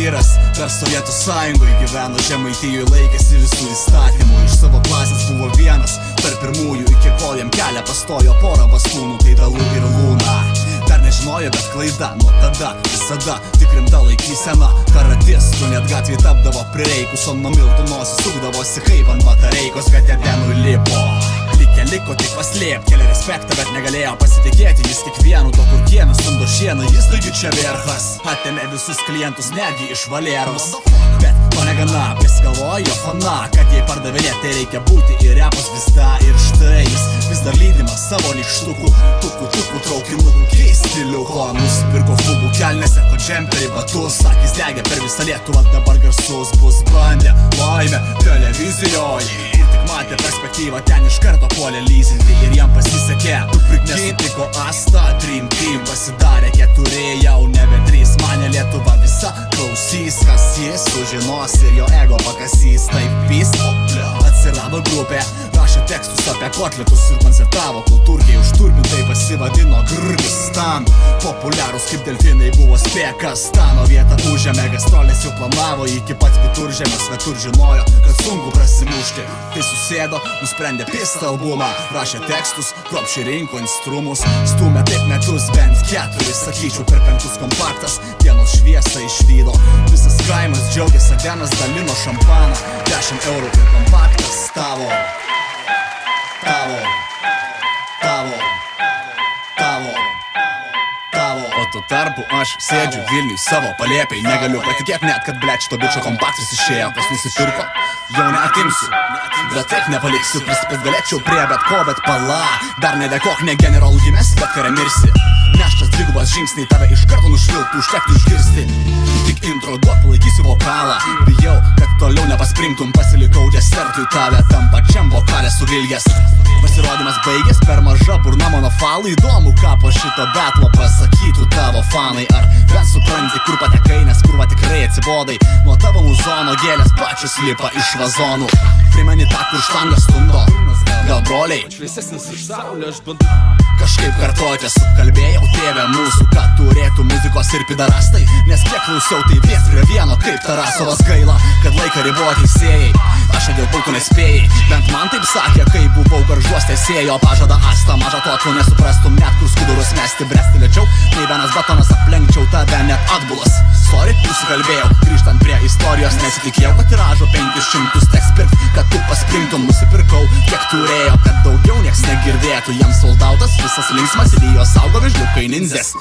vyras dar Sovietų Sąjungoje gyveno, Žemaitijoj laikėsi visų įstatymų. Iš savo klasės buvo vienas tarp pirmųjų, iki kol jam kelią pastojo porą bastūnų, tai Dalų ir Lūna. Dar nežinojo, bet klaida, nuo tada visada tik rimta laikysena. Karatistų net gatvėj tapdavo prireikus, o nuo miltų nosis sukdavosi kaip ant batareikos, kad edenų lipo. Liko tik paslėp, kelia respektą, bet negalėjo pasitikėti jis kiekvienu, to kur kiemė stumdo šieną, jis taigi čia verchas. Atėmė visus klientus, netgi iš Valeros. Bet to negana, prisigalvojo fana, kad jei pardavinėti reikia būti į repus vis da. Ir štai jis vis dar lydimas savo nykštukų, tukų traukinukų keistiliuko. Nusipirko fugų kelnėse, ko džemperį batus, akis degė per visą Lietuvą, dabar garsus bus bandė laimę televizijoje. Matė perspektyvą, ten iš karto puolė lyzinti ir jam pasisekė. Nesutiko Asta, Dream Team pasidarė 4, jau nebe 3. Mane Lietuva visa klausys, kas jis sužinos ir jo ego pakasys. Taip pys, atsirado grupė, rašė tekstus apie kotletus ir koncertavo kultūrkiai. Užturbintai pasivadino Grgistan. Populiarus kaip delfinai buvo Spekastano vietą užėmė, gastrolės jau planavo iki pat Vituržemės, svetur žinojo, kad sunku prasimušti. Tai susėdo, nusprendė pist albumą, rašė tekstus, kruopščiai rinko instrumus, stūmė taip metus, bent 4, sakyčiau, per 5 kompaktas, dienos šviesą išvydo. Visas kaimas džiaugėsi, Adenas dalino šampaną, 10 eurų per kompaktas tavo. O tuo tarpu aš sėdžiu Vilniuj savo palėpiai, negaliu patikėti net, kad blėt šito bičio kompaktas išėjo, kas nusipirko, jau neatimsiu, bet taip nepaliksiu, prispėt galėčiau prie bet ko, bet pala, dar nedėkok, ne generolų gimės, bet kare mirsi. Neštas dvigubas žingsniai tave iš karto nušvilptų, užtektų išgirsti. Tik intro duok, palaikysiu vokalą, bijau, kad toliau nepaspringtum, pasilikau desertui tave tam pačiam vokalė suvilgęs. Pasirodymas baigės, per maža burna mano falai, įdomu, ką po šito betlo pasakytų tavo fanai. Ar bent supranti, kur patekai, nes kurva tikrai atsibodai, nuo tavo muzono gėlės pačios lipa iš vazonų. Primeni tą, kur štangą stundo, gal broliai šviesesnis iš saulės bandu. Kažkaip kartuotė sukalbėjau tėvę mūsų, kad turėtų muzikos ir pidarastai, nes kiek klausiau, tai vies prie vieno kaip Tarasovas. Gaila, kad laiką ribojo teisėjai, aš dėl pulko nespėjai, bent man taip sakė, kai buvau garžuos teisėjo. Pažada Asta, maža to, tu nesuprastum net, kur skudurus mesti, bresti lėčiau, nei vienas batonas aplenkčiau tave net atbulas. Sorry, nusikalbėjau, grįžtant prie istorijos, nesitikėjau, kad tiražo 500 teks pirkt, kad tu paspringtum. Nusipirkau, kiek turėjau, kad daugiau nieks negirdėtų, jam soldautas visas linksmas, idėjos saugo vežliukai ninzės.